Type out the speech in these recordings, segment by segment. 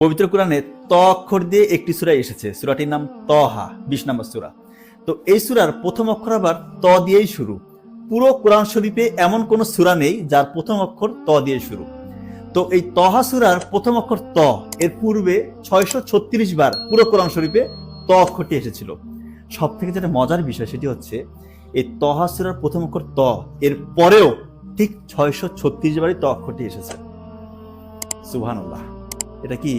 পবিত্র কোরআনে ত অক্ষর দিয়ে একটি সূরা এসেছে, সূরাটির নাম তহা, 20 নম্বর সূরা। তো এই সূরার প্রথম অক্ষর আবার ত দিয়েই শুরু। পুরো কোরআন শরীফে এমন কোন সূরা নেই যার প্রথম অক্ষর ত দিয়ে শুরু। তো এই তহা সূরার প্রথম অক্ষর ত, এর পূর্বে 636 বার পুরো কোরআন শরীফে ত অক্ষরটি এসেছিল। সব থেকে যেটা মজার বিষয় সেটি হচ্ছে এই তহা সূরার প্রথম অক্ষর ত, এর পরেও ঠিক 636 বারই ত অক্ষরটি এসেছে। সুবহানাল্লাহ। এটা কি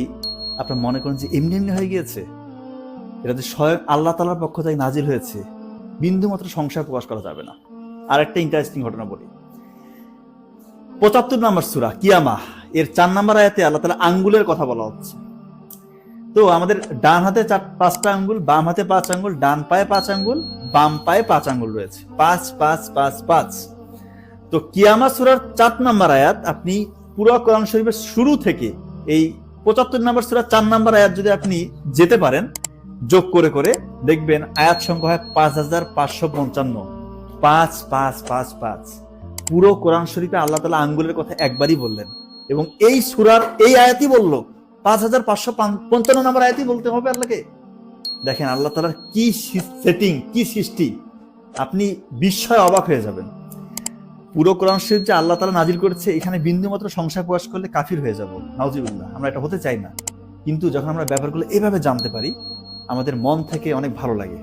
আপনার মনে করেন যে এমনি এমনি হয়ে গিয়েছে? এটা যে স্বয়ং আল্লাহ তাআলার পক্ষ থেকে নাজিল হয়েছে, বিন্দু মাত্র সংশয় প্রকাশ করা যাবে না। আর একটা ইন্টারেস্টিং ঘটনা বলি। 75 নম্বর সূরা কিয়ামা, এর 4 নম্বর আয়াতে আল্লাহ তাআলা আঙ্গুলের কথা বলা হচ্ছে। তো আমাদের ডান হাতে 5টা আঙ্গুল, বাম হাতে 5 আঙ্গুল, ডান পায়ে 5 আঙ্গুল, বাম পায়ে 5 আঙ্গুল রয়েছে। 5 5 5 5। তো কিয়ামা সূরার 4 নম্বর আয়াত আপনি পুরো কোরআন শরীফের শুরু থেকে এই 75 নম্বর সূরা 4 নম্বর আয়াত যদি আপনি যেতে পারেন যোগ করে করে, দেখবেন আয়াত সংখ্যা হয় 5555। 5 5 5 5। পুরো কোরআন শরীফে আল্লাহ তাআলা আঙ্গুলের কথা একবারই বললেন, এবং এই সূরার এই আয়াতই বলল 5555 নম্বর আয়াতই বলতে হবে আল্লাহকে। দেখেন আল্লাহ তাআলার কি সেটিং, কি সৃষ্টি, আপনি বিস্ময়ে অবাক হয়ে যাবেন। পুরো কোরআন শরীফ যে আল্লাহ তাআলা নাজিল করেছে, এখানে বিন্দুমাত্র সংশয় প্রকাশ করলে কাফির হয়ে যাব। নাউজুবিল্লাহ, আমরা এটা হতে চাই না। কিন্তু যখন আমরা ব্যাপারগুলো এভাবে জানতে পারি, আমাদের মন থেকে অনেক ভালো লাগে।